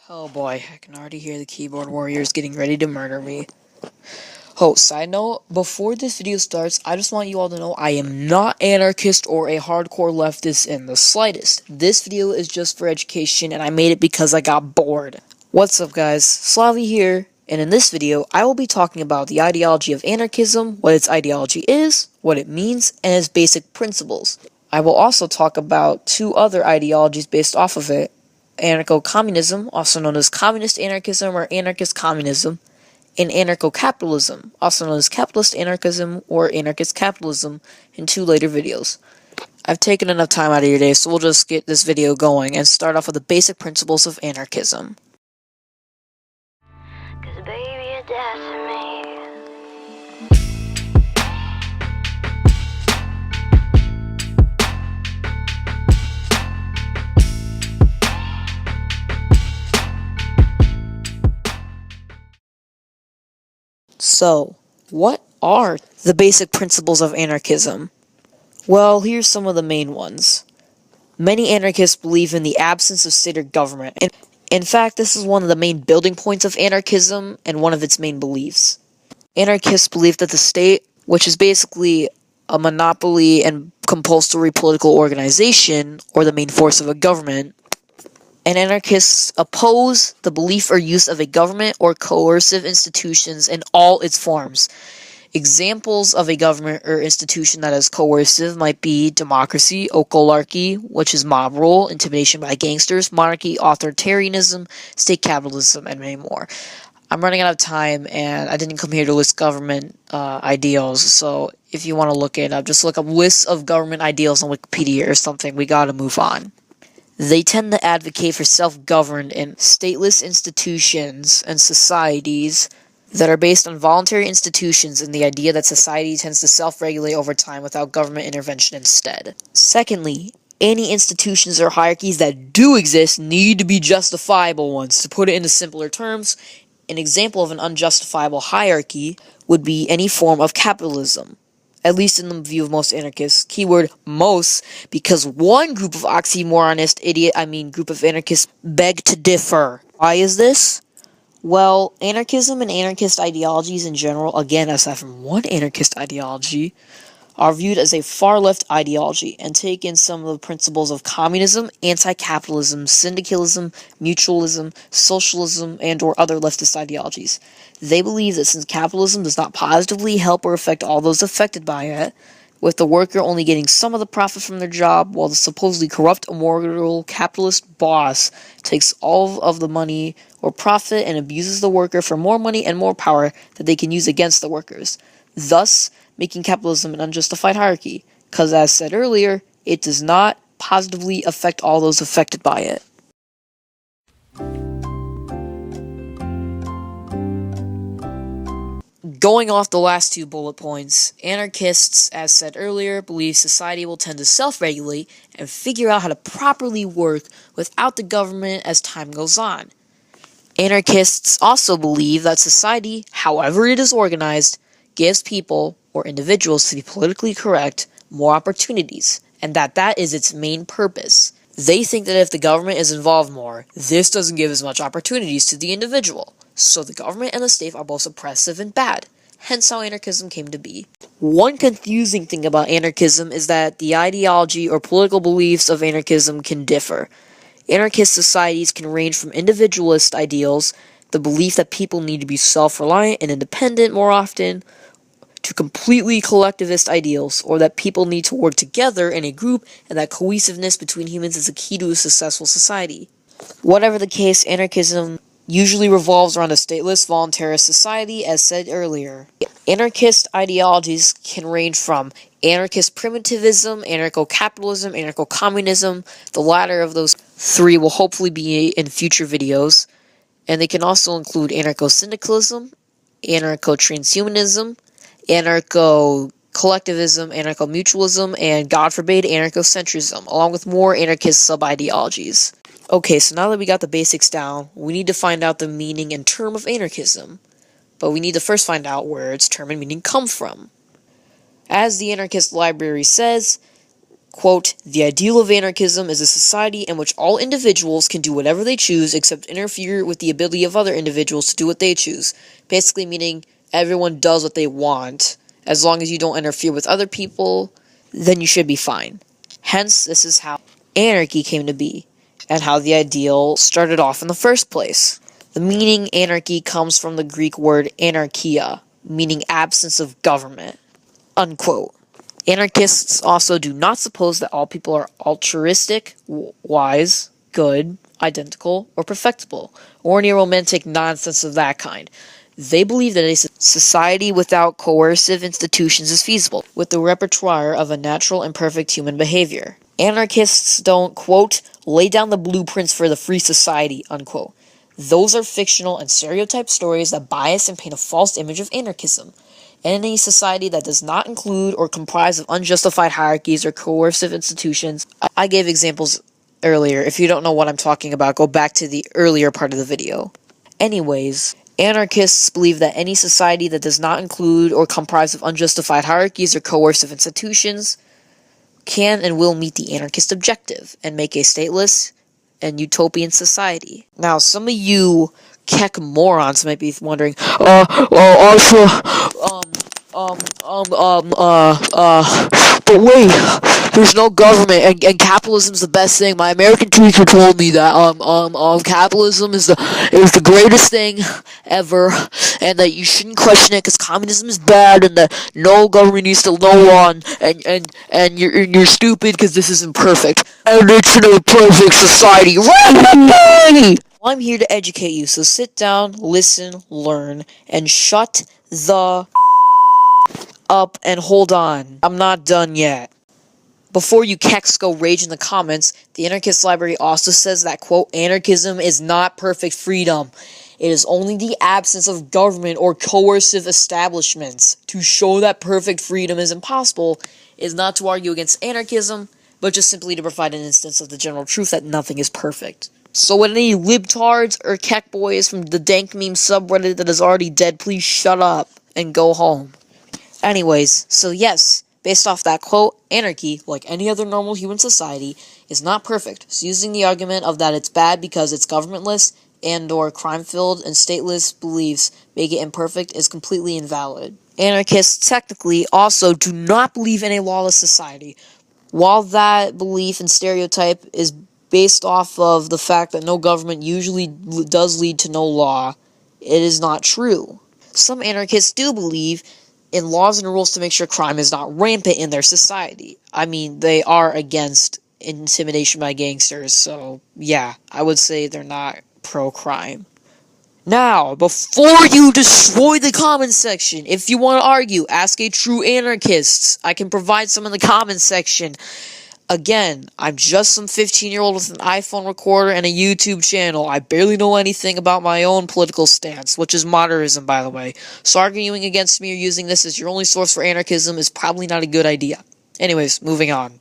Oh boy, I can already hear the keyboard warriors getting ready to murder me. Oh, side note, before this video starts, I just want you all to know I am not anarchist or a hardcore leftist in the slightest. This video is just for education and I made it because I got bored. What's up guys, Slavi here, and in this video I will be talking about the ideology of anarchism, what its ideology is, what it means, and its basic principles. I will also talk about two other ideologies based off of it: Anarcho-Communism, also known as Communist Anarchism or Anarchist Communism, and Anarcho-Capitalism, also known as Capitalist Anarchism or Anarchist Capitalism, in two later videos. I've taken enough time out of your day, so we'll just get this video going and start off with the basic principles of anarchism. 'Cause baby, you're dead to me. So, what are the basic principles of anarchism? Well, here's some of the main ones. Many anarchists believe in the absence of state or government. In fact, this is one of the main building points of anarchism and one of its main beliefs. Anarchists believe that the state, which is basically a monopoly and compulsory political organization, or the main force of a government, and anarchists oppose the belief or use of a government or coercive institutions in all its forms. Examples of a government or institution that is coercive might be democracy, oligarchy, which is mob rule, intimidation by gangsters, monarchy, authoritarianism, state capitalism, and many more. I'm running out of time, and I didn't come here to list government ideals, so if you want to look it up, just look up lists of government ideals on Wikipedia or something. We gotta move on. They tend to advocate for self-governed and stateless institutions and societies that are based on voluntary institutions and the idea that society tends to self-regulate over time without government intervention instead. Secondly, any institutions or hierarchies that do exist need to be justifiable ones. To put it into simpler terms, an example of an unjustifiable hierarchy would be any form of capitalism. At least in the view of most anarchists. Keyword most, because one group of oxymoronist group of anarchists beg to differ. Why is this? Well, anarchism and anarchist ideologies in general, again aside from one anarchist ideology, are viewed as a far-left ideology and take in some of the principles of communism, anti-capitalism, syndicalism, mutualism, socialism, and or other leftist ideologies. They believe that since capitalism does not positively help or affect all those affected by it, with the worker only getting some of the profit from their job, while the supposedly corrupt, immoral, capitalist boss takes all of the money or profit and abuses the worker for more money and more power that they can use against the workers, thus making capitalism an unjustified hierarchy, because as said earlier, it does not positively affect all those affected by it. Going off the last two bullet points, anarchists, as said earlier, believe society will tend to self-regulate and figure out how to properly work without the government as time goes on. Anarchists also believe that society, however it is organized, gives people, or individuals to be politically correct, more opportunities, and that is its main purpose. They think that if the government is involved more, this doesn't give as much opportunities to the individual. So the government and the state are both oppressive and bad, hence how anarchism came to be. One confusing thing about anarchism is that the ideology or political beliefs of anarchism can differ. Anarchist societies can range from individualist ideals, the belief that people need to be self-reliant and independent more often, to completely collectivist ideals, or that people need to work together in a group and that cohesiveness between humans is a key to a successful society. Whatever the case, anarchism usually revolves around a stateless, voluntarist society, as said earlier. Anarchist ideologies can range from anarchist primitivism, anarcho-capitalism, anarcho-communism. The latter of those three will hopefully be in future videos. And they can also include anarcho-syndicalism, anarcho-transhumanism, anarcho-collectivism, anarcho-mutualism, and, God forbid, anarcho-centrism, along with more anarchist sub-ideologies. Okay, so now that we got the basics down, we need to find out the meaning and term of anarchism. But we need to first find out where its term and meaning come from. As the Anarchist Library says, quote, "The ideal of anarchism is a society in which all individuals can do whatever they choose except interfere with the ability of other individuals to do what they choose." Basically meaning everyone does what they want. As long as you don't interfere with other people, then you should be fine. Hence, this is how anarchy came to be, and how the ideal started off in the first place. The meaning anarchy comes from the Greek word anarchia, meaning absence of government, unquote. Anarchists also do not suppose that all people are altruistic, wise, good, identical, or perfectible, or any romantic nonsense of that kind. They believe that a society without coercive institutions is feasible, with the repertoire of a natural and perfect human behavior. Anarchists don't, quote, "lay down the blueprints for the free society," unquote. Those are fictional and stereotype stories that bias and paint a false image of anarchism. Any society that does not include or comprise of unjustified hierarchies or coercive institutions. I gave examples earlier. If you don't know what I'm talking about, go back to the earlier part of the video. Anyways, anarchists believe that any society that does not include or comprise of unjustified hierarchies or coercive institutions can and will meet the anarchist objective and make a stateless and utopian society. Now, some of you Keck morons might be wondering, also, but wait, there's no government, and capitalism's the best thing. My American teacher told me that, capitalism is the greatest thing ever, and that you shouldn't question it, because communism is bad, and that no government needs to know on, and you're stupid, because this isn't perfect, and it's a perfect society. I'm here to educate you, so sit down, listen, learn, and shut the up and hold on. I'm not done yet. Before you keks go rage in the comments, the Anarchist Library also says that, quote, "anarchism is not perfect freedom. It is only the absence of government or coercive establishments. To show that perfect freedom is impossible is not to argue against anarchism, but just simply to provide an instance of the general truth that nothing is perfect." So when any libtards or kek boys from the dank meme subreddit that is already dead, please shut up and go home. Anyways, so yes, based off that quote, anarchy, like any other normal human society, is not perfect. So using the argument of that it's bad because it's governmentless and or crime-filled and stateless beliefs make it imperfect is completely invalid. Anarchists technically also do not believe in a lawless society. While that belief and stereotype is based off of the fact that no government usually does lead to no law, it is not true. Some anarchists do believe in laws and rules to make sure crime is not rampant in their society. I mean, they are against intimidation by gangsters, so yeah, I would say they're not pro-crime. Now, before you destroy the comments section, if you want to argue, ask a true anarchist. I can provide some in the comments section. Again, I'm just some 15-year-old with an iPhone recorder and a YouTube channel. I barely know anything about my own political stance, which is modernism, by the way. So arguing against me or using this as your only source for anarchism is probably not a good idea. Anyways, moving on.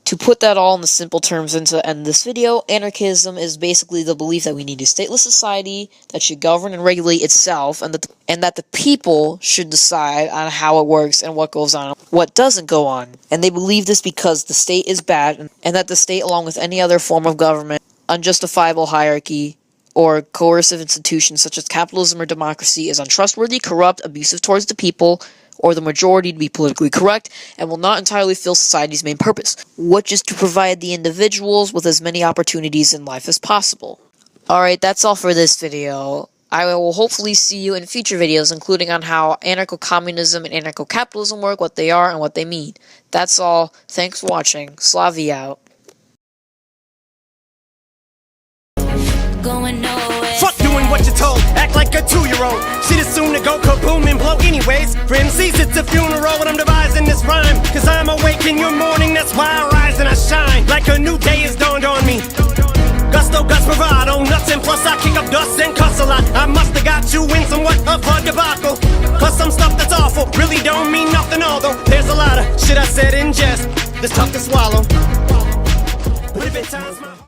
To put that all in the simple terms and to end this video, anarchism is basically the belief that we need a stateless society that should govern and regulate itself, and that the people should decide on how it works and what goes on and what doesn't go on. And they believe this because the state is bad, and that the state, along with any other form of government, unjustifiable hierarchy, or coercive institutions such as capitalism or democracy is untrustworthy, corrupt, abusive towards the people, or the majority to be politically correct, and will not entirely fill society's main purpose, which is to provide the individuals with as many opportunities in life as possible. Alright, that's all for this video. I will hopefully see you in future videos, including on how anarcho-communism and anarcho-capitalism work, what they are, and what they mean. That's all. Thanks for watching. Slavi out. Going nowhere. Fuck doing what you're told, act like a 2-year-old. She'd assume to go kaboom and blow anyways. For MCs it's a funeral when I'm devising this rhyme. Cause I'm awake in your morning, that's why I rise and I shine. Like a new day has dawned on me. Gusto, Gus, bravado, nuts, and plus I kick up dust and cuss a lot. I musta got you in somewhat of a debacle. Plus some stuff that's awful, really don't mean nothing, although there's a lot of shit I said in jest that's tough to swallow. But if it times my